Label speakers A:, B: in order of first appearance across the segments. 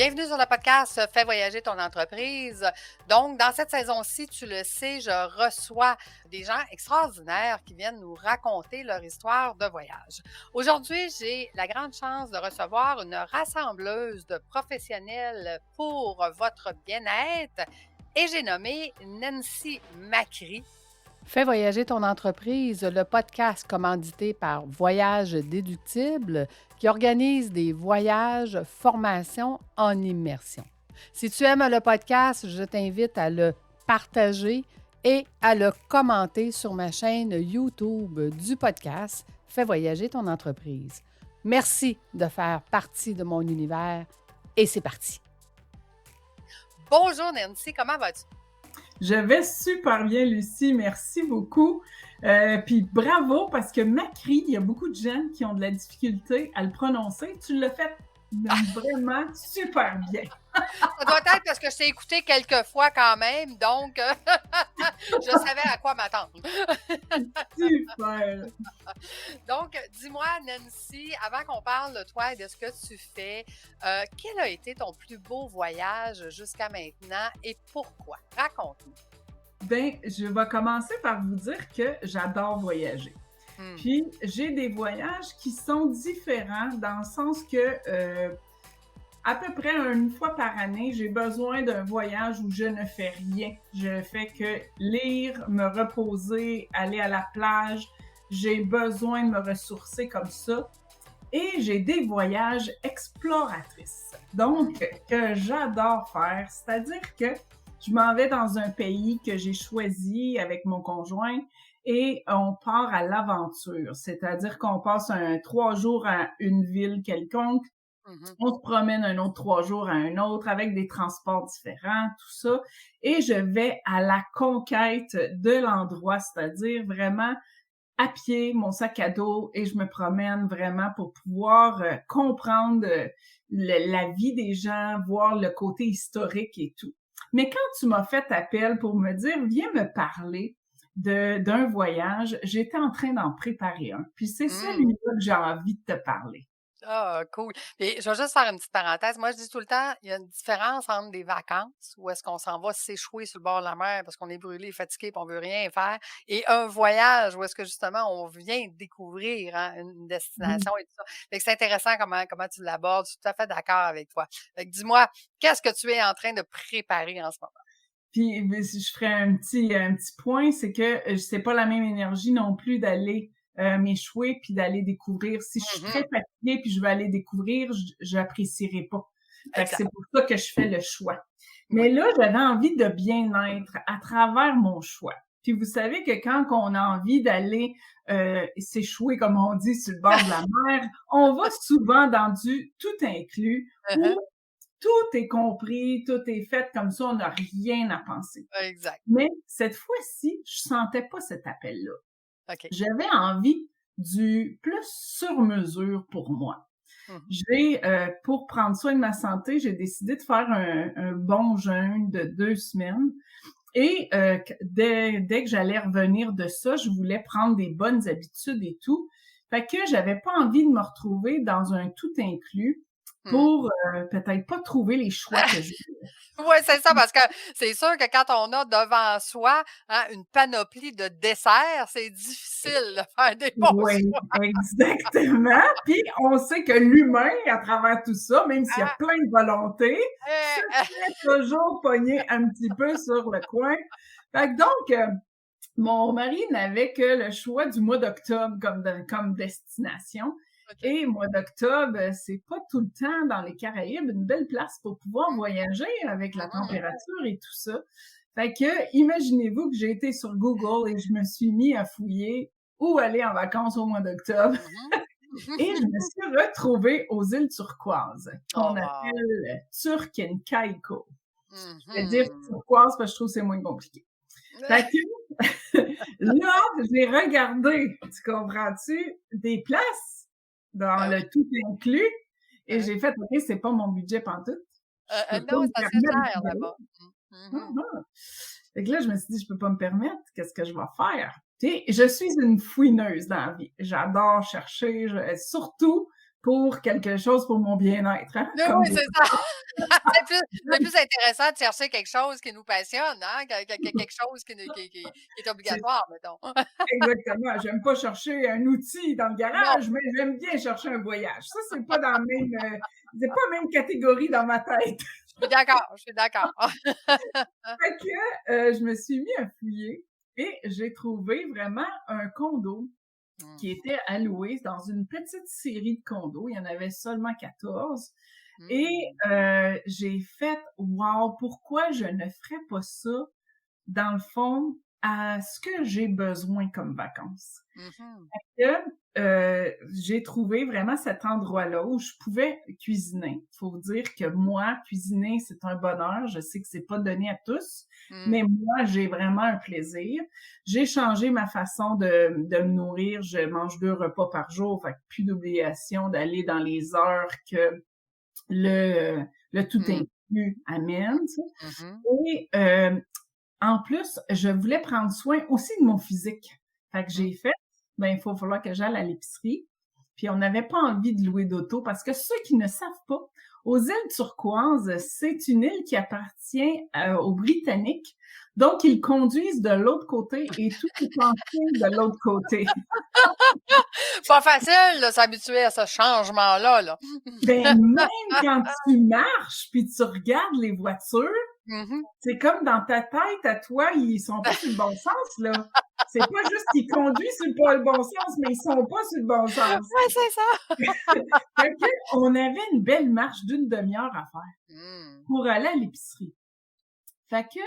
A: Bienvenue sur le podcast Fais voyager ton entreprise. Donc, dans cette saison-ci, tu le sais, je reçois des gens extraordinaires qui viennent nous raconter leur histoire de voyage. Aujourd'hui, j'ai la grande chance de recevoir une rassembleuse de professionnels pour votre bien-être et j'ai nommé Nancy Macri.
B: Fais voyager ton entreprise, le podcast commandité par Voyage Déductible qui organise des voyages, formations en immersion. Si tu aimes le podcast, je t'invite à le partager et à le commenter sur ma chaîne YouTube du podcast Fais voyager ton entreprise. Merci de faire partie de mon univers et c'est parti.
A: Bonjour Nancy, comment vas-tu?
C: Je vais super bien, Lucie. Merci beaucoup. Puis bravo, parce que Macri, il y a beaucoup de gens qui ont de la difficulté à le prononcer. Tu l'as fait vraiment super bien.
A: Ça doit être parce que je t'ai écouté quelques fois quand même, donc je savais à quoi m'attendre.
C: Super!
A: Donc, dis-moi, Nancy, avant qu'on parle de toi et de ce que tu fais, quel a été ton plus beau voyage jusqu'à maintenant et pourquoi? Raconte-nous.
C: Bien, je vais commencer par vous dire que j'adore voyager. Puis, j'ai des voyages qui sont différents dans le sens que à peu près une fois par année, j'ai besoin d'un voyage où je ne fais rien. Je fais que lire, me reposer, aller à la plage. J'ai besoin de me ressourcer comme ça. Et j'ai des voyages exploratrices, donc que j'adore faire. C'est-à-dire que je m'en vais dans un pays que j'ai choisi avec mon conjoint et on part à l'aventure. C'est-à-dire qu'on passe 3 jours à une ville quelconque. On se promène un autre 3 jours à un autre avec des transports différents, tout ça. Et je vais à la conquête de l'endroit, c'est-à-dire vraiment à pied, mon sac à dos, et je me promène vraiment pour pouvoir comprendre la vie des gens, voir le côté historique et tout. Mais quand tu m'as fait appel pour me dire « Viens me parler d'un voyage », j'étais en train d'en préparer un. Puis c'est celui-là que j'ai envie de te parler.
A: Ah, cool. Et je vais juste faire une petite parenthèse. Moi, je dis tout le temps, il y a une différence entre des vacances où est-ce qu'on s'en va s'échouer sur le bord de la mer parce qu'on est brûlé, fatigué, puis on veut rien faire, et un voyage où est-ce que justement on vient découvrir une destination et tout ça. Fait que c'est intéressant comment tu l'abordes. Je suis tout à fait d'accord avec toi. Fait que dis-moi, qu'est-ce que tu es en train de préparer en ce moment?
C: Puis je ferais un petit point, c'est que c'est pas la même énergie non plus d'aller m'échouer puis d'aller découvrir. Si je suis très fatiguée puis je veux aller découvrir, j'apprécierai pas. Fait que c'est pour ça que je fais le choix. Mais là, j'avais envie de bien-être à travers mon choix. Puis vous savez que quand on a envie d'aller s'échouer, comme on dit, sur le bord de la mer, on va souvent dans du tout inclus où tout est compris, tout est fait comme ça, on n'a rien à penser.
A: Exact.
C: Mais cette fois-ci, je sentais pas cet appel-là.
A: OK.
C: J'avais envie du plus sur mesure pour moi. Pour prendre soin de ma santé, j'ai décidé de faire un bon jeûne de 2 semaines. Et dès que j'allais revenir de ça, je voulais prendre des bonnes habitudes et tout. Fait que j'avais pas envie de me retrouver dans un tout inclus pour peut-être pas trouver les choix que je voulais.
A: Oui, c'est ça, parce que c'est sûr que quand on a devant soi une panoplie de desserts, c'est difficile de faire des bons
C: Oui,
A: choix.
C: exactement. Puis on sait que l'humain, à travers tout ça, même s'il y a
A: Ah,
C: plein de volonté, se
A: eh,
C: fait toujours pogner un petit peu sur le coin. Fait que donc, mon mari n'avait que le choix du mois d'octobre comme destination.
A: OK.
C: Et le mois d'octobre, c'est pas tout le temps dans les Caraïbes une belle place pour pouvoir voyager avec la température et tout ça. Fait que, imaginez-vous que j'ai été sur Google et je me suis mis à fouiller où aller en vacances au mois d'octobre. Et je me suis retrouvée aux îles turquoises,
A: Oh,
C: qu'on
A: wow.
C: appelle Turk and Caicos. Je vais dire turquoise parce que je trouve que c'est moins compliqué. Fait que, là, j'ai regardé, tu comprends-tu, des places dans le tout inclus et j'ai fait, OK, c'est pas mon budget pantoute. Je peux pas
A: Non,
C: me
A: c'est assez
C: permettre
A: cher
C: d'y aller.
A: là-bas.
C: Fait que là, je me suis dit, je peux pas me permettre, qu'est-ce que je vais faire? Tu sais, je suis une fouineuse dans la vie. J'adore chercher, surtout pour quelque chose pour mon bien-être, hein?
A: Oui,
C: Comme
A: oui,
C: des
A: c'est ça. C'est plus intéressant de chercher quelque chose qui nous passionne, hein, que quelque chose qui est
C: c'est
A: obligatoire, mettons.
C: exactement. J'aime pas chercher un outil dans le
A: Non,
C: garage, mais j'aime bien chercher un voyage. Ça, c'est pas dans la même, c'est pas la même catégorie dans ma tête.
A: je suis d'accord, je suis d'accord.
C: Fait que, je me suis mis à fouiller et j'ai trouvé vraiment un condo
A: Mmh.
C: qui était à louer dans une petite série de condos. Il y en avait seulement 14. Et
A: Mmh.
C: j'ai fait: «Wow, pourquoi je ne ferais pas ça, dans le fond, à ce que j'ai besoin comme vacances?»
A: Mmh.
C: Que, j'ai trouvé vraiment cet endroit-là où je pouvais cuisiner. Il faut dire que moi, cuisiner, c'est un bonheur. Je sais que c'est pas donné à tous,
A: Mmh.
C: mais moi, j'ai vraiment un plaisir. J'ai changé ma façon de me nourrir. Je mange 2 repas par jour, fait que plus d'obligation d'aller dans les heures que le tout
A: Mmh.
C: inclus amène, tu sais.
A: Mmh.
C: Et en plus, je voulais prendre soin aussi de mon physique. Fait que
A: Mmh.
C: j'ai fait, ben, il faut falloir que j'aille à l'épicerie. Puis on n'avait pas envie de louer d'auto parce que ceux qui ne savent pas, aux îles Turquoises, c'est une île qui appartient aux Britanniques. Donc, ils conduisent de l'autre côté et tout est pensé de l'autre côté.
A: Pas facile de s'habituer à ce changement-là, là.
C: Ben, même quand tu marches puis tu regardes les voitures,
A: Mmh.
C: c'est comme dans ta tête, à toi, ils sont pas sur le bon sens, là. C'est pas juste qu'ils conduisent sur le bon sens, mais ils sont pas sur le bon sens.
A: Ouais, c'est ça.
C: Fait que, on avait une belle marche d'une demi-heure à faire
A: Mmh.
C: pour aller à l'épicerie. Fait que,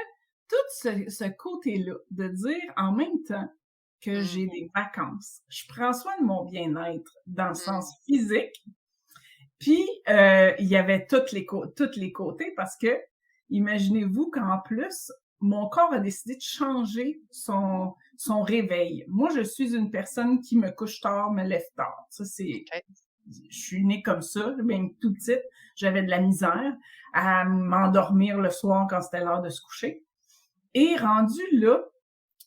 C: tout ce côté-là, de dire en même temps que
A: Mmh.
C: j'ai des vacances, je prends soin de mon bien-être dans le
A: Mmh.
C: sens physique, puis il y avait tous les côtés parce que, imaginez-vous qu'en plus, mon corps a décidé de changer son réveil. Moi, je suis une personne qui me couche tard, me lève tard. Ça, c'est,
A: OK.
C: je suis née comme ça, même tout petite. J'avais de la misère à m'endormir le soir quand c'était l'heure de se coucher. Et rendu là,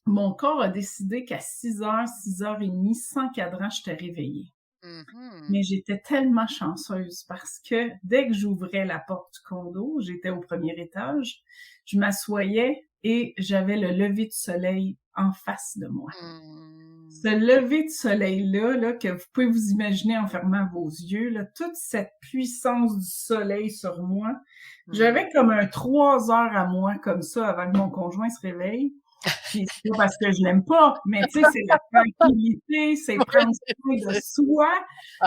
C: mon corps a décidé qu'à 6h, 6h30, sans cadran, j'étais réveillée.
A: Mmh.
C: Mais j'étais tellement chanceuse parce que dès que j'ouvrais la porte du condo, j'étais au premier étage, je m'assoyais et j'avais le lever du soleil en face de moi.
A: Mmh.
C: Ce lever de soleil-là, là, que vous pouvez vous imaginer en fermant vos yeux, là, toute cette puissance du soleil sur moi,
A: Mmh.
C: j'avais comme un 3 heures à moi comme ça avant que mon conjoint se réveille. Puis c'est pas parce que je l'aime pas, mais tu sais, c'est la tranquillité, c'est prendre soin de
A: C'est
C: soi.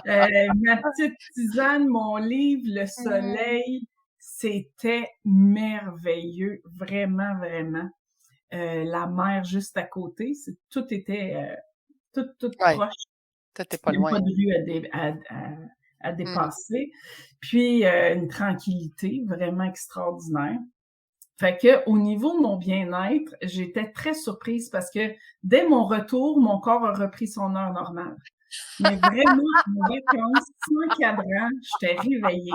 C: Ma petite tisane, mon livre, le
A: mmh.
C: soleil, c'était merveilleux, vraiment, vraiment. La mer juste à côté, tout était tout
A: Ouais,
C: proche.
A: toi, tu es pas
C: Il y a
A: loin.
C: pas de rue à
A: Mmh.
C: dépasser. Puis une tranquillité vraiment extraordinaire. Fait que au niveau de mon bien-être, j'étais très surprise parce que dès mon retour, mon corps a repris son heure normale. Mais vraiment, en vacances, sans cadran, j'étais réveillée.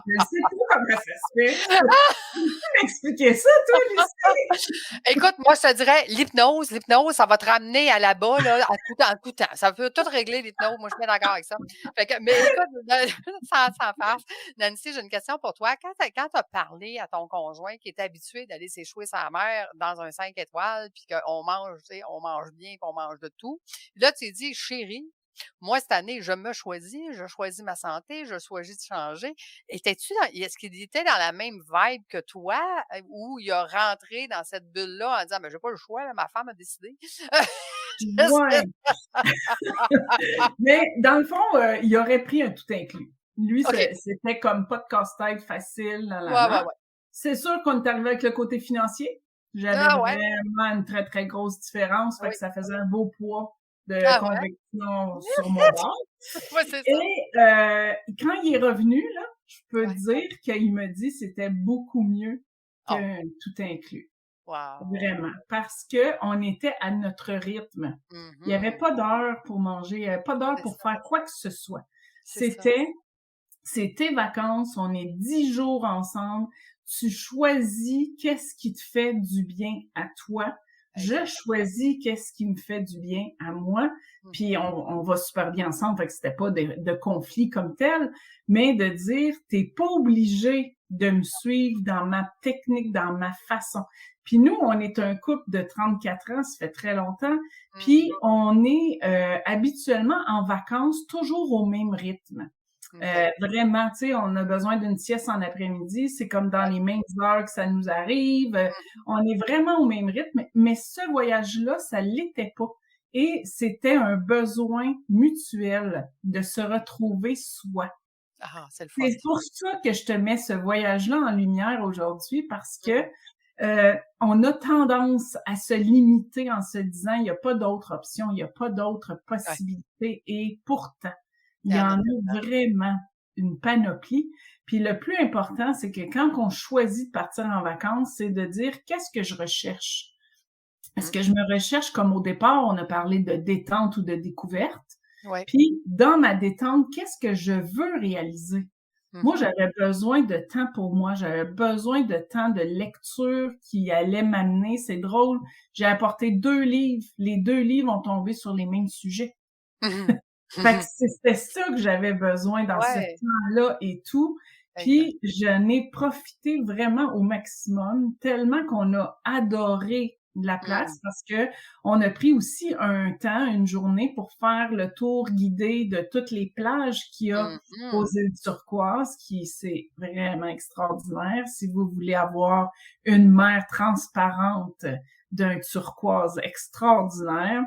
C: Je sais pas comment ça se fait. Peux-tu m'expliquer ça, toi, Lucie?
A: Écoute, moi, je te dirais l'hypnose, ça va te ramener à là-bas, là, en tout temps. Ça peut tout régler l'hypnose. Moi, je suis bien d'accord avec ça. Fait que, mais écoute, sans farce, Nancy, j'ai une question pour toi. Quand tu as parlé à ton conjoint qui est habitué d'aller s'échouer sa mère dans un 5 étoiles, puis qu'on mange, tu sais, on mange bien, puis on mange de tout. Là, tu dis, chérie, moi, cette année, je choisis ma santé, je choisis de changer. Est-ce qu'il était dans la même vibe que toi, ou il a rentré dans cette bulle-là en disant: «Ben, j'ai pas le choix, là, ma femme a décidé»? Je sais.
C: Ouais, mais dans le fond, il aurait pris un tout inclus. Lui,
A: OK.
C: c'était comme pas de casse-tête facile,
A: Ouais,
C: nanana.
A: ouais, ouais.
C: C'est sûr qu'on est arrivé avec le côté financier. J'avais
A: Ah ouais?
C: vraiment une très, très grosse différence, fait
A: Oui.
C: que ça faisait un beau poids de
A: Ah ouais?
C: conviction sur mon bord.
A: Ouais, c'est ça.
C: Et quand il est revenu, là, je peux
A: Ouais.
C: dire qu'il me dit que c'était beaucoup mieux
A: Oh,
C: qu'un tout inclus.
A: wow.
C: Vraiment. Parce qu'on était à notre rythme. Il n'y avait
A: Mmh.
C: pas d'heure pour manger, il n'y avait pas d'heure
A: C'est
C: pour
A: ça,
C: faire quoi que ce soit.
A: c'est ça.
C: C'est tes vacances, on est 10 jours ensemble. Tu choisis qu'est-ce qui te fait du bien à toi. Je
A: Exact.
C: choisis qu'est-ce qui me fait du bien à moi,
A: Mmh.
C: puis on va super bien ensemble, fait que c'était pas de conflit comme tel, mais de dire: «Tu pas obligé de me suivre dans ma technique, dans ma façon». Puis nous, on est un couple de 34 ans, ça fait très longtemps,
A: Mmh.
C: puis on est, habituellement en vacances toujours au même rythme.
A: OK.
C: Vraiment, tu sais, on a besoin d'une sieste en après-midi, c'est comme dans
A: Ouais.
C: les mêmes heures que ça nous arrive,
A: Mmh.
C: on est vraiment au même rythme, mais ce voyage-là, ça l'était pas et c'était un besoin mutuel de se retrouver soi.
A: Ah, c'est le fun
C: C'est
A: ça.
C: pour ça que je te mets ce voyage-là en lumière aujourd'hui parce que,
A: Mmh.
C: on a tendance à se limiter en se disant: «Il y a pas d'autre option, il y a pas d'autre
A: Ouais,
C: possibilité» et pourtant, il
A: il y
C: y
A: en a
C: en a
A: tellement.
C: vraiment une panoplie. Puis le plus important, c'est que quand on choisit de partir en vacances, c'est de dire: «Qu'est-ce que je recherche?» Est-ce
A: Mmh.
C: que je me recherche comme au départ, on a parlé de détente ou de découverte?
A: Ouais.
C: Puis dans ma détente, qu'est-ce que je veux réaliser? Moi,
A: Mmh.
C: j'avais besoin de temps pour moi, j'avais besoin de temps de lecture qui allait m'amener. C'est drôle, j'ai apporté 2 livres, les 2 livres ont tombé sur les mêmes sujets.
A: Mmh.
C: Fait que c'était ça que j'avais besoin dans ce
A: Ouais,
C: temps-là et tout.
A: exact.
C: Puis j'en ai profité vraiment au maximum, tellement qu'on a adoré la
A: Mmh.
C: place parce que on a pris aussi un temps, une journée pour faire le tour guidé de toutes les plages qu'il y a aux
A: Mmh.
C: îles Turquoises, qui c'est vraiment extraordinaire. Si vous voulez avoir une mer transparente d'un turquoise extraordinaire,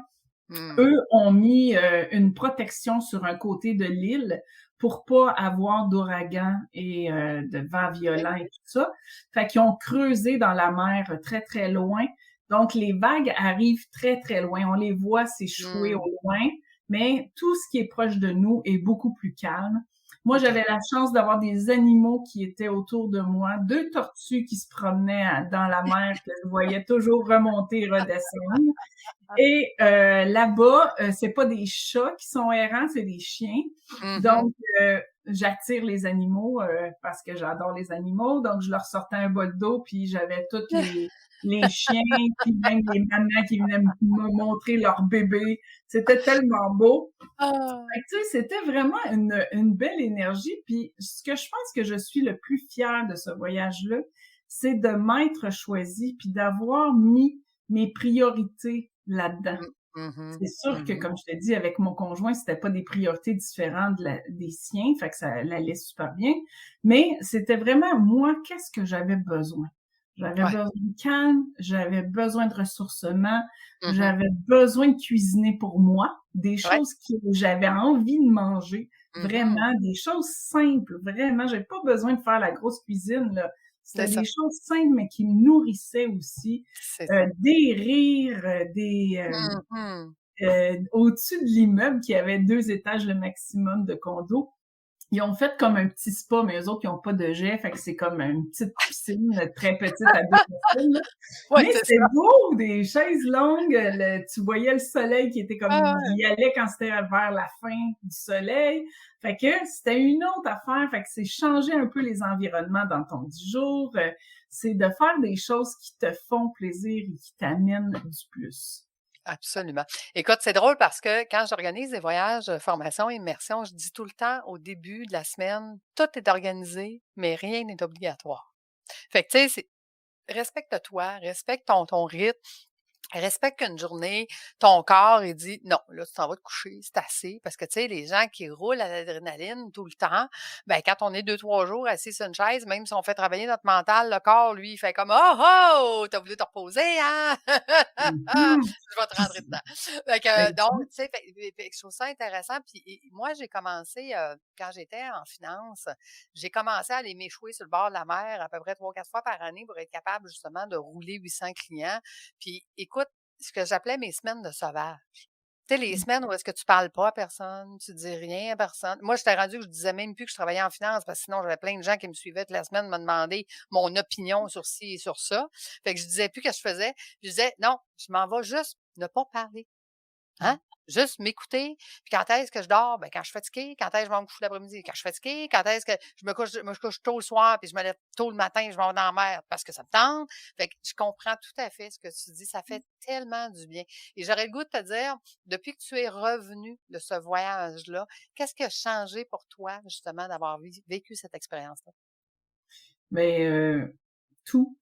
A: Mmh.
C: eux ont mis une protection sur un côté de l'île pour pas avoir d'ouragans et de vents
A: OK.
C: violents et tout ça. Fait qu'ils ont creusé dans la mer très, très loin. Donc, les vagues arrivent très, très loin. On les voit s'échouer
A: Mmh.
C: au loin, mais tout ce qui est proche de nous est beaucoup plus calme. Moi,
A: OK.
C: j'avais la chance d'avoir des animaux qui étaient autour de moi, 2 tortues qui se promenaient dans la mer que je voyais toujours remonter et redescendre. Et là-bas, c'est pas des chats qui sont errants, c'est des chiens.
A: Mmh.
C: Donc, j'attire les animaux parce que j'adore les animaux. Donc, je leur sortais un bol d'eau, puis j'avais toutes les chiens, puis même les mamans qui venaient me montrer leur bébé. C'était tellement beau.
A: Ah!
C: Fait que, tu sais, c'était vraiment une belle énergie. Puis, ce que je pense que je suis le plus fière de ce voyage-là, c'est de m'être choisie, puis d'avoir mis mes priorités là-dedans.
A: Mmh. Mmh.
C: C'est sûr que,
A: Mmh.
C: comme je te dis, avec mon conjoint, c'était pas des priorités différentes des siens, fait que ça allait super bien. Mais c'était vraiment moi, qu'est-ce que j'avais besoin? J'avais
A: Ouais.
C: besoin de calme, j'avais besoin de ressourcement,
A: Mmh.
C: j'avais besoin de cuisiner pour moi, des
A: Ouais.
C: choses que j'avais envie de manger,
A: Mmh.
C: vraiment, des choses simples, vraiment. J'avais pas besoin de faire la grosse cuisine, là.
A: C'est
C: C'était des
A: ça,
C: choses simples, mais qui me nourrissaient aussi.
A: c'est ça.
C: Des rires,
A: Mmh.
C: au-dessus de l'immeuble qui avait 2 étages le maximum de condos, ils ont fait comme un petit spa, mais eux autres, ils ont pas de jet, fait que c'est comme une petite piscine très petite à 2 personnes, là.
A: Ouais,
C: Mais
A: c'est
C: c'était
A: ça.
C: beau, des chaises longues, tu voyais le soleil qui était comme
A: Ah
C: il
A: ouais.
C: y allait quand c'était vers la fin du soleil. Fait que c'était une autre affaire, fait que c'est changer un peu les environnements dans ton 10 jours, c'est de faire des choses qui te font plaisir et qui t'amènent du plus.
A: Absolument. Écoute, c'est drôle parce que quand j'organise des voyages, formation, immersion, je dis tout le temps au début de la semaine, tout est organisé, mais rien n'est obligatoire. Fait que, tu sais, respecte-toi, respecte ton rythme. Respecte qu'une journée, ton corps, il dit: «Non, là, tu t'en vas te coucher, c'est assez». Parce que, tu sais, les gens qui roulent à l'adrénaline tout le temps, ben quand on est 2 3 jours assis sur une chaise, même si on fait travailler notre mental, le corps, lui, il fait comme: «Oh, oh! Tu voulu te reposer, hein?
C: Mmh.
A: Je vais te
C: Puis
A: rentrer dedans». Fait que, donc, tu sais, fait que je trouve ça intéressant. Puis moi, j'ai commencé, quand j'étais en finance, j'ai commencé à aller m'échouer sur le bord de la mer à peu près 3 4 fois par année pour être capable, justement, de rouler 800 clients. Puis écoute, ce que j'appelais mes semaines de sauvage. Tu sais, les semaines où est-ce que tu parles pas à personne, tu dis rien à personne. Moi, j'étais rendue que je disais même plus que je travaillais en finance parce que sinon, j'avais plein de gens qui me suivaient toute la semaine me demander mon opinion sur ci et sur ça. Fait que je disais plus ce que je faisais. Je disais: «Non, je m'en vais juste ne pas parler». Hein? Juste m'écouter. Puis quand est-ce que je dors? Ben, quand je suis fatiguée. Quand est-ce que je vais me coucher l'après-midi? Quand je suis fatiguée. Quand est-ce que je me couche tôt le soir, puis je me lève tôt le matin, je vais dans la mer parce que ça me tente. Fait que je comprends tout à fait ce que tu dis. Ça fait tellement du bien. Et j'aurais le goût de te dire, depuis que tu es revenu de ce voyage-là, qu'est-ce qui a changé pour toi, justement, d'avoir vécu cette expérience-là?
C: Mais tout.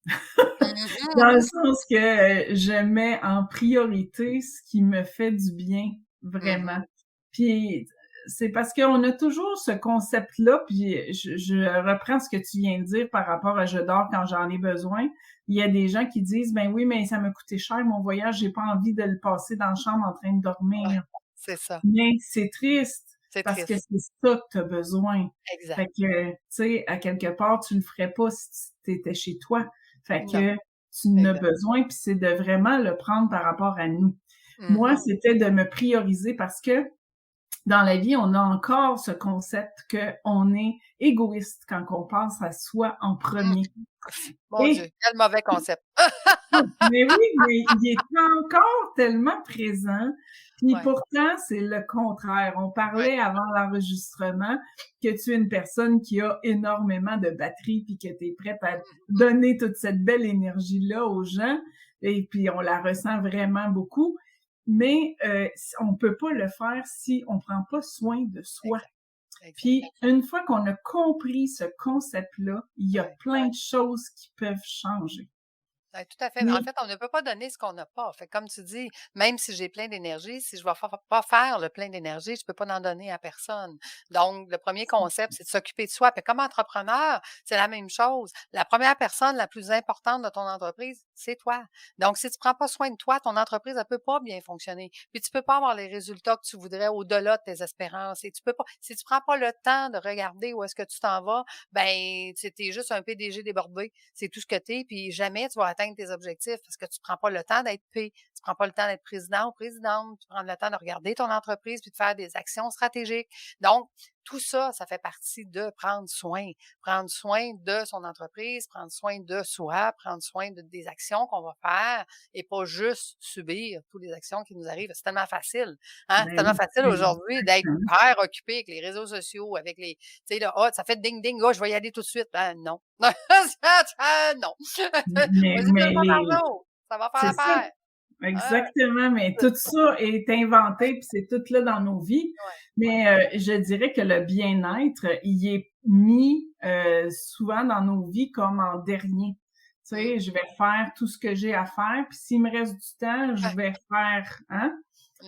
C: Dans le
A: Mhm.
C: sens que je mets en priorité ce qui me fait du bien, vraiment.
A: Mhm.
C: Puis c'est parce qu'on a toujours ce concept-là, puis je reprends ce que tu viens de dire par rapport à je dors quand j'en ai besoin. Il y a des gens qui disent, ben oui, mais ça m'a coûté cher mon voyage, j'ai pas envie de le passer dans la chambre en train de
A: Ouais,
C: dormir.
A: c'est ça.
C: Mais c'est triste
A: C'est
C: parce que
A: triste.
C: c'est ça que tu as besoin. Fait
A: Exact.
C: que, tu sais, à quelque part, tu le ferais pas si tu étais chez toi. Fait
A: Non,
C: que tu en as
A: exact.
C: besoin, puis c'est de vraiment le prendre par rapport à nous. Moi,
A: Mhm.
C: c'était de me prioriser parce que dans la vie, on a encore ce concept qu'on est égoïste quand on pense à soi en
A: Mm.
C: premier.
A: Mon Dieu,
C: Et
A: quel mauvais concept.
C: mais oui, mais il est encore tellement présent. Puis
A: Ouais,
C: pourtant, c'est le contraire. On
A: ouais.
C: parlait avant l'enregistrement que tu es une personne qui a énormément de batterie puis que tu es prête à
A: Mhm.
C: donner toute cette belle énergie-là aux gens. Et puis on la ressent vraiment beaucoup. Mais on peut pas le faire si on prend pas soin de soi.
A: Exact, exact.
C: Puis une fois qu'on a compris ce concept-là, il y a
A: Ouais.
C: plein de choses qui peuvent changer.
A: Ouais, tout à fait. En
C: Mais
A: fait, on ne peut pas donner ce qu'on n'a pas. Fait que comme tu dis, même si j'ai plein d'énergie, si je ne vais pas faire le plein d'énergie, je ne peux pas en donner à personne. Donc, le premier concept, c'est de s'occuper de soi. Puis comme entrepreneur, c'est la même chose. La première personne la plus importante de ton entreprise, c'est toi. Donc, si tu ne prends pas soin de toi, ton entreprise ne peut pas bien fonctionner. Puis tu ne peux pas avoir les résultats que tu voudrais au-delà de tes espérances. Et tu peux pas, si tu ne prends pas le temps de regarder où est-ce que tu t'en vas, ben, tu es juste un PDG débordé. C'est tout ce que tu es, puis jamais tu vas atteindre tes objectifs parce que tu prends pas le temps d'être P, tu prends pas le temps d'être président ou présidente, tu prends le temps de regarder ton entreprise puis de faire des actions stratégiques. Donc, tout ça, ça fait partie de prendre soin de son entreprise, prendre soin de soi, prendre soin des actions qu'on va faire et pas juste subir toutes les actions qui nous arrivent. C'est tellement facile, hein? C'est
C: ben
A: tellement
C: oui,
A: facile aujourd'hui d'être
C: exactement.
A: hyper occupé avec les réseaux sociaux, avec les, tu sais, là, ah, ça fait ding ding, ah, je vais y aller tout de suite. Ben non. Non. Vas-y,
C: Mais
A: donne-moi
C: les
A: l'argent, ça va faire
C: c'est ça,
A: l'affaire. Hein?
C: exactement, mais
A: C'est
C: tout
A: ça.
C: ça est inventé, puis c'est tout là dans nos vies.
A: Ouais, ouais.
C: Mais je dirais que le bien-être, il est mis souvent dans nos vies comme en dernier. Tu
A: Mmh.
C: sais, je vais faire tout ce que j'ai à faire, puis s'il me reste du temps, je
A: Ouais,
C: vais faire, hein?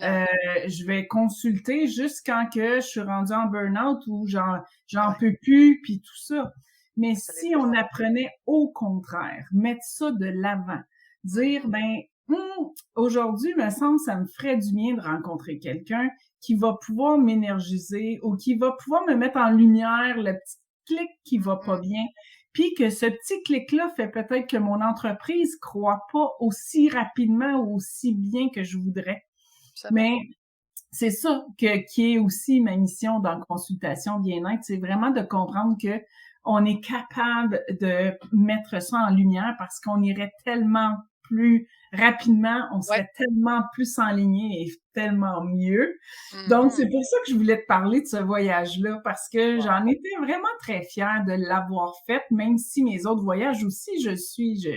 A: ouais,
C: Je vais consulter jusqu'à quand que je suis rendue en burn-out ou j'en
A: ouais.
C: peux plus, puis tout ça. Mais
A: Ça l'est
C: si
A: plus
C: on
A: facile.
C: apprenait au contraire, mettre ça de l'avant, dire,
A: Mmh.
C: ben, aujourd'hui, me semble, ça me ferait du bien de rencontrer quelqu'un qui va pouvoir m'énergiser ou qui va pouvoir me mettre en lumière le petit clic qui va pas
A: Mmh.
C: bien. Puis que ce petit clic-là fait peut-être que mon entreprise croît pas aussi rapidement ou aussi bien que je voudrais.
A: Absolument.
C: Mais c'est ça qui est aussi ma mission dans Consultation Bien-être, c'est vraiment de comprendre que on est capable de mettre ça en lumière parce qu'on irait tellement plus rapidement, on
A: Ouais.
C: serait tellement plus enligné et tellement mieux. Donc,
A: Mmh.
C: c'est pour ça que je voulais te parler de ce voyage-là parce que j'en
A: Wow.
C: étais vraiment très fière de l'avoir fait, même si mes autres voyages aussi,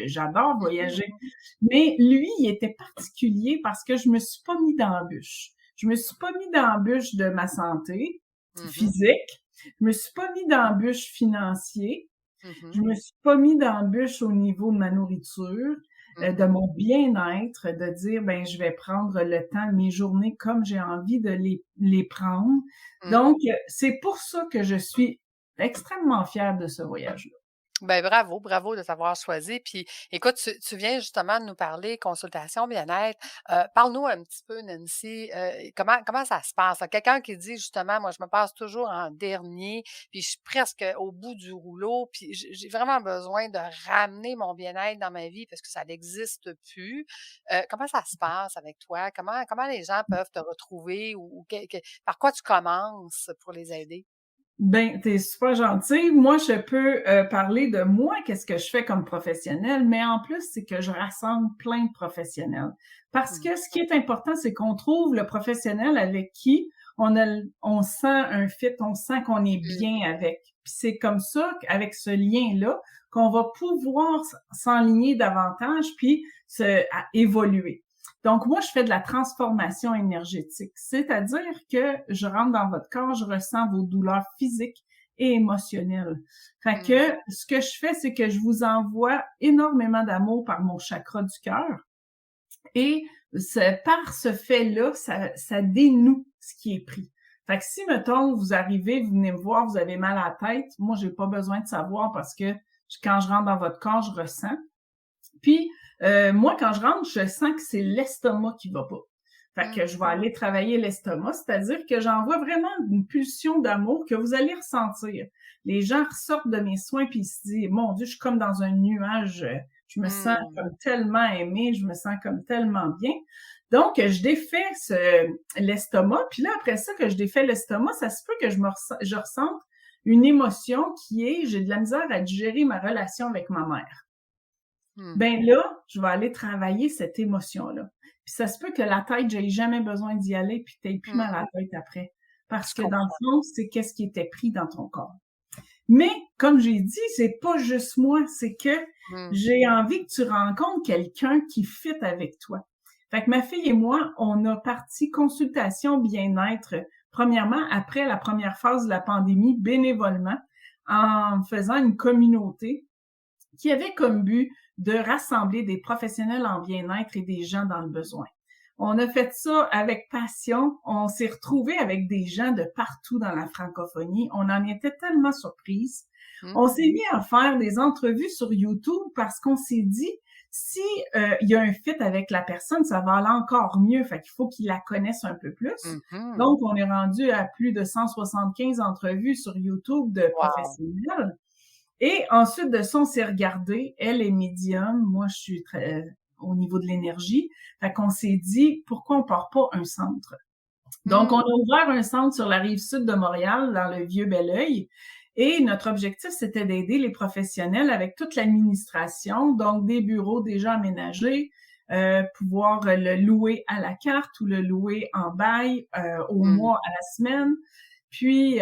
C: j'adore voyager.
A: Mmh.
C: Mais lui, il était particulier parce que je me suis pas mis dans la bûche. Je me suis pas mis dans la bûche de ma santé
A: Mmh.
C: physique. Je me suis pas mis dans la bûche financier. Je
A: Mmh.
C: me suis pas mis dans la bûche au niveau de ma nourriture, de
A: Mmh.
C: mon bien-être, de dire, ben, je vais prendre le temps de mes journées comme j'ai envie de les prendre.
A: Mmh.
C: Donc, c'est pour ça que je suis extrêmement fière de ce voyage-là.
A: Ben bravo, bravo de t'avoir choisi. Puis écoute, tu viens justement de nous parler consultation bien-être. Parle-nous un petit peu, Nancy, comment ça se passe? Quelqu'un qui dit justement, moi, je me passe toujours en dernier, puis je suis presque au bout du rouleau, puis j'ai vraiment besoin de ramener mon bien-être dans ma vie parce que ça n'existe plus. Comment ça se passe avec toi? Comment les gens peuvent te retrouver ou par quoi tu commences pour les aider?
C: Ben, t'es super gentil. Moi, je peux parler de moi, qu'est-ce que je fais comme professionnel, mais en plus, c'est que je rassemble plein de professionnels. Parce
A: Mmh.
C: que ce qui est important, c'est qu'on trouve le professionnel avec qui on sent un fit, on sent qu'on est
A: Mmh.
C: bien avec. Puis c'est comme ça, avec ce lien-là, qu'on va pouvoir s'enligner davantage puis évoluer. Donc, moi, je fais de la transformation énergétique, c'est-à-dire que je rentre dans votre corps, je ressens vos douleurs physiques et émotionnelles. Fait
A: Mmh.
C: que ce que je fais, c'est que je vous envoie énormément d'amour par mon chakra du cœur et par ce fait-là, ça dénoue ce qui est pris. Fait que si, mettons, vous arrivez, vous venez me voir, vous avez mal à la tête, moi, j'ai pas besoin de savoir parce que quand je rentre dans votre corps, je ressens. Puis, moi, quand je rentre, je sens que c'est l'estomac qui va pas. Fait que je vais aller travailler l'estomac, c'est-à-dire que j'envoie vraiment une pulsion d'amour que vous allez ressentir. Les gens ressortent de mes soins puis ils se disent, mon Dieu, je suis comme dans un nuage, je me sens comme tellement aimée, je me sens comme tellement bien. Donc, je défais l'estomac, puis là, après ça, que je défais l'estomac, ça se peut que je ressente une émotion qui est, j'ai de la misère à digérer ma relation avec ma mère. Ben là, je vais aller travailler cette émotion-là. Puis ça se peut que la tête, j'aie jamais besoin d'y aller puis que t'aies plus mal à la tête après. Parce
A: Je
C: que dans
A: comprends.
C: le fond, c'est qu'est-ce qui était pris dans ton corps. Mais, comme j'ai dit, c'est pas juste moi, c'est que j'ai envie que tu rencontres quelqu'un qui fit avec toi. Fait que ma fille et moi, on a parti consultation bien-être, premièrement, après la première phase de la pandémie, bénévolement, en faisant une communauté qui avait comme but de rassembler des professionnels en bien-être et des gens dans le besoin. On a fait ça avec passion. On s'est retrouvés avec des gens de partout dans la francophonie. On en était tellement surprises. On s'est mis à faire des entrevues sur YouTube parce qu'on s'est dit, si il y a un fit avec la personne, ça va aller encore mieux. Fait qu'il faut qu'ils la connaissent un peu plus. Donc, on est rendu à plus de 175 entrevues sur YouTube de professionnels. Et ensuite de ça, on s'est regardé. Elle est médium. Moi, je suis très au niveau de l'énergie. Fait qu'on s'est dit, pourquoi on part pas un centre? Donc, on a ouvert un centre sur la rive sud de Montréal, dans le vieux Belleuil. Et notre objectif, c'était d'aider les professionnels avec toute l'administration, donc des bureaux déjà aménagés, pouvoir le louer à la carte ou le louer en bail au mois, à la semaine. Puis,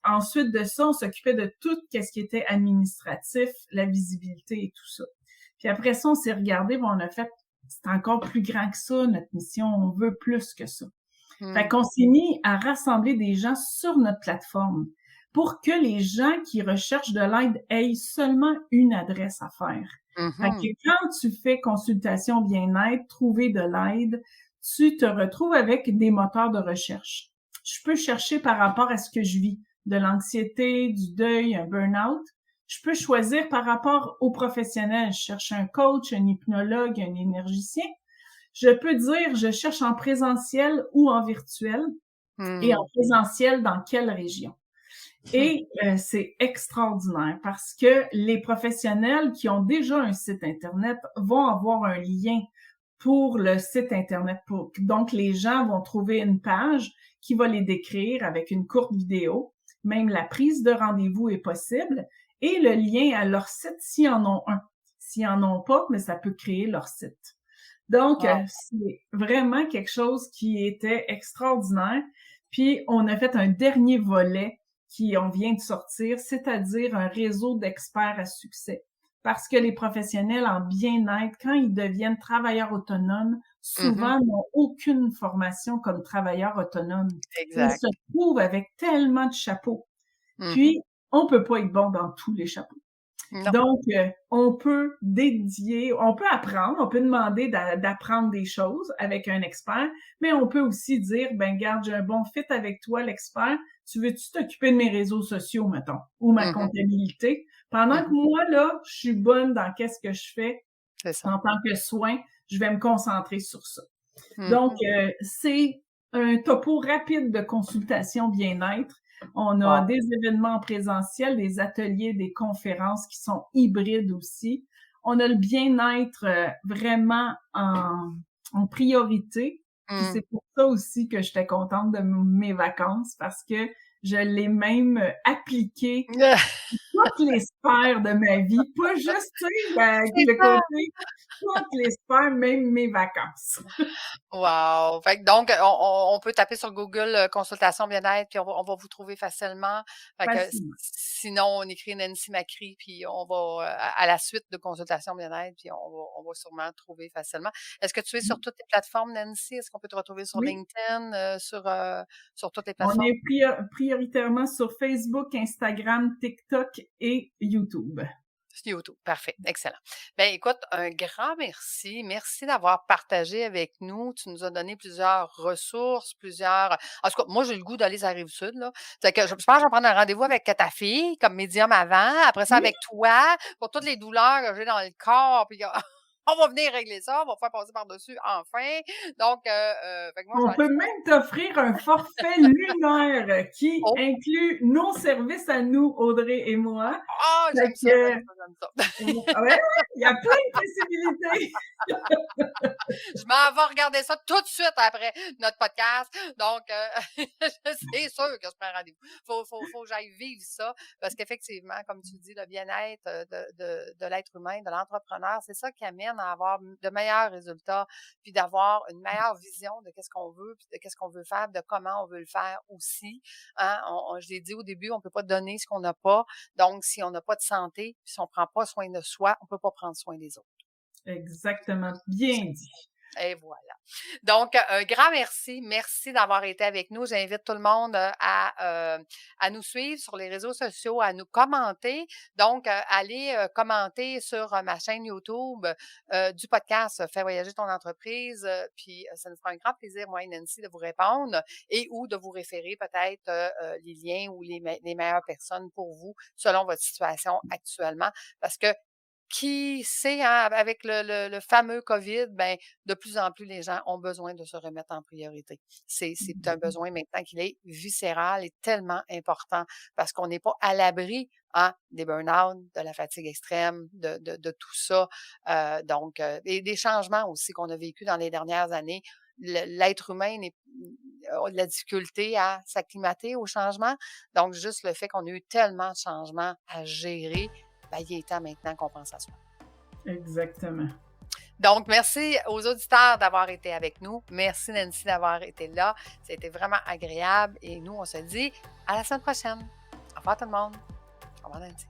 C: ensuite de ça, on s'occupait de tout ce qui était administratif, la visibilité et tout ça. Puis après ça, on s'est regardé, on a fait, c'est encore plus grand que ça, notre mission, on veut plus que ça. Fait qu'on s'est mis à rassembler des gens sur notre plateforme pour que les gens qui recherchent de l'aide aient seulement une adresse à faire. Fait que quand tu fais consultation bien-être, trouver de l'aide, tu te retrouves avec des moteurs de recherche. Je peux chercher par rapport à ce que je vis, de l'anxiété, du deuil, un burn-out. Je peux choisir par rapport aux professionnels. Je cherche un coach, un hypnologue, un énergicien. Je peux dire, je cherche en présentiel ou en virtuel. Et en présentiel, dans quelle région? Et c'est extraordinaire parce que les professionnels qui ont déjà un site Internet vont avoir un lien pour le site Internet. Donc, les gens vont trouver une page qui va les décrire avec une courte vidéo. Même la prise de rendez-vous est possible et le lien à leur site s'ils en ont un. S'ils en ont pas, mais ça peut créer leur site. Donc, c'est vraiment quelque chose qui était extraordinaire. Puis, on a fait un dernier volet on vient de sortir, c'est-à-dire un réseau d'experts à succès. Parce que les professionnels en bien-être, quand ils deviennent travailleurs autonomes, souvent n'ont aucune formation comme travailleurs autonomes. Ils se trouvent avec tellement de chapeaux. Puis, on peut pas être bon dans tous les chapeaux.
A: Non.
C: Donc, on peut apprendre, on peut demander d'apprendre des choses avec un expert, mais on peut aussi dire, ben garde, j'ai un bon fit avec toi, l'expert, tu veux-tu t'occuper de mes réseaux sociaux, mettons, ou ma comptabilité, pendant que moi, là, je suis bonne dans qu'est-ce que je fais en tant que soin, je vais me concentrer sur ça. Donc, c'est un topo rapide de consultation bien-être. On a des événements présentiels, des ateliers, des conférences qui sont hybrides aussi. On a le bien-être vraiment en priorité. Puis c'est pour ça aussi que j'étais contente de mes vacances parce que je l'ai même appliqué toutes les sphères de ma vie, pas juste, tu sais,
A: C'est
C: le
A: ça!
C: côté, toutes les sphères, même mes vacances.
A: Wow! Fait que donc, on peut taper sur Google consultation bien-être, puis on va vous trouver facilement. Fait que
C: Facilement.
A: sinon, on écrit Nancy Macri, puis on va à la suite de consultation bien-être, puis on va sûrement trouver facilement. Est-ce que tu es sur toutes les plateformes, Nancy? Est-ce qu'on peut te retrouver sur
C: Oui,
A: LinkedIn, sur toutes les
C: on
A: plateformes?
C: est prioritairement sur Facebook, Instagram, TikTok et YouTube.
A: Sur YouTube. Parfait. Excellent. Ben, écoute, un grand merci. Merci d'avoir partagé avec nous. Tu nous as donné plusieurs ressources, plusieurs. En tout cas, moi, j'ai le goût d'aller sur la Rive-Sud, là. Fait que je pense que je vais prendre un rendez-vous avec ta fille, comme médium avant. Après ça,
C: Oui,
A: avec toi, pour toutes les douleurs que j'ai dans le corps. Puis on va venir régler ça. On va faire passer par-dessus enfin. Donc, fait que moi, je vais
C: on
A: aller
C: peut
A: faire.
C: même t'offrir un forfait lunaire qui
A: Oh,
C: inclut nos services à nous, Audrey et moi.
A: ah,
C: Fait
A: j'aime ça, j'aime
C: que,
A: ça, j'aime ça.
C: ouais, il y a plein de possibilités.
A: Je m'en vais regarder ça tout de suite après notre podcast. Donc, c'est sûr que je prends rendez-vous. Faut que j'aille vivre ça parce qu'effectivement, comme tu dis, le bien-être de l'être humain, de l'entrepreneur, c'est ça qui amène à avoir de meilleurs résultats, puis d'avoir une meilleure vision de qu'est-ce qu'on veut, puis de qu'est-ce qu'on veut faire, de comment on veut le faire aussi. Hein? Je l'ai dit au début, on peut pas donner ce qu'on n'a pas. Donc, si on n'a pas de santé, puis si on prend pas soin de soi, on peut pas prendre soin des autres.
C: Exactement, bien dit.
A: Et voilà. Donc, un grand merci. Merci d'avoir été avec nous. J'invite tout le monde à nous suivre sur les réseaux sociaux, à nous commenter. Donc, allez commenter sur ma chaîne YouTube du podcast Fais voyager ton entreprise. Puis, ça nous fera un grand plaisir, moi et Nancy, de vous répondre et ou de vous référer peut-être les liens ou les meilleures personnes pour vous selon votre situation actuellement. Parce que qui sait, hein, avec le fameux COVID, ben, de plus en plus, les gens ont besoin de se remettre en priorité. C'est un besoin maintenant qu'il est viscéral et tellement important parce qu'on n'est pas à l'abri, hein, des burn-out, de la fatigue extrême, de tout ça. Donc, et des changements aussi qu'on a vécu dans les dernières années. L'être humain a de la difficulté à s'acclimater au changement. Donc, juste le fait qu'on a eu tellement de changements à gérer, ben, il est temps maintenant qu'on pense à soi.
C: Exactement.
A: Donc, merci aux auditeurs d'avoir été avec nous. Merci Nancy d'avoir été là. C'était vraiment agréable. Et nous, on se dit à la semaine prochaine. Au revoir tout le monde. Au revoir Nancy.